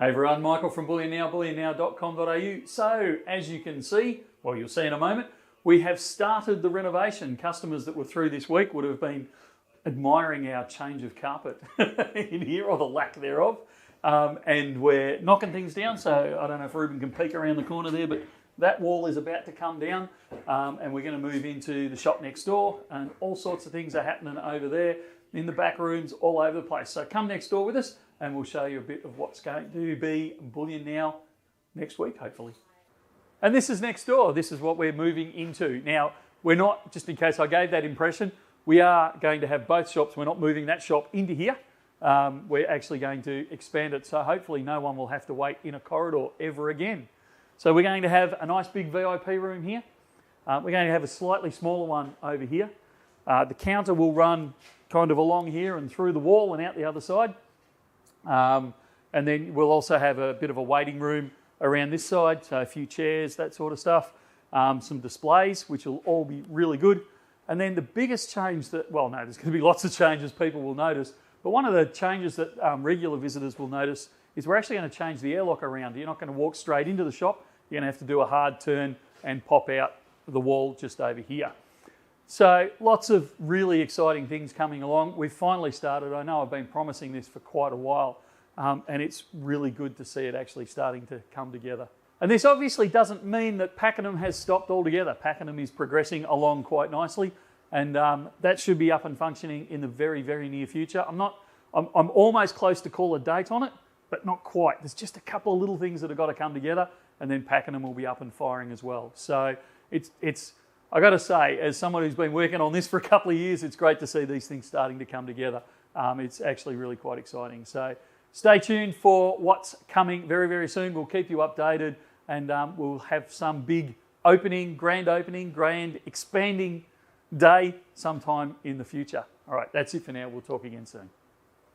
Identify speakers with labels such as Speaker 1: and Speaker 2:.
Speaker 1: Hey everyone, Michael from Bullion Now, bullionnow.com.au. So, as you can see, well you'll see in a moment, we have started the renovation. Customers that were through this week would have been admiring our change of carpet in here, or the lack thereof. And we're knocking things down, so I don't know if Ruben can peek around the corner there, but that wall is about to come down, and we're going to move into the shop next door, and all sorts of things are happening over there, in the back rooms, all over the place. So come next door with us, and we'll show you a bit of what's going to be Bullion Now next week, hopefully. And this is next door. This is what we're moving into. Now, we're not, just in case I gave that impression, we are going to have both shops. We're not moving that shop into here. We're actually going to expand it, so hopefully no one will have to wait in a corridor ever again. So we're going to have a nice big VIP room here. We're going to have a slightly smaller one over here. The counter will run kind of along here and through the wall and out the other side. And then we'll also have a bit of a waiting room around this side, so a few chairs, that sort of stuff. Some displays, which will all be really good. And then the biggest change that, well, no, there's going to be lots of changes people will notice, but one of the changes that regular visitors will notice is we're actually going to change the airlock around. You're not going to walk straight into the shop. You're going to have to do a hard turn and pop out the wall just over here. So lots of really exciting things coming along. We've finally started. I know I've been promising this for quite a while, and it's really good to see it actually starting to come together. And this obviously doesn't mean that Pakenham has stopped altogether. Pakenham is progressing along quite nicely, and that should be up and functioning in the very, very near future. I'm almost close to call a date on it, but not quite. There's just a couple of little things that have got to come together, and then Pakenham will be up and firing as well. So it's I got to say, as someone who's been working on this for a couple of years, it's great to see these things starting to come together. It's actually really quite exciting. So stay tuned for what's coming very, very soon. We'll keep you updated, and we'll have some big opening, grand expanding day sometime in the future. All right, that's it for now. We'll talk again soon.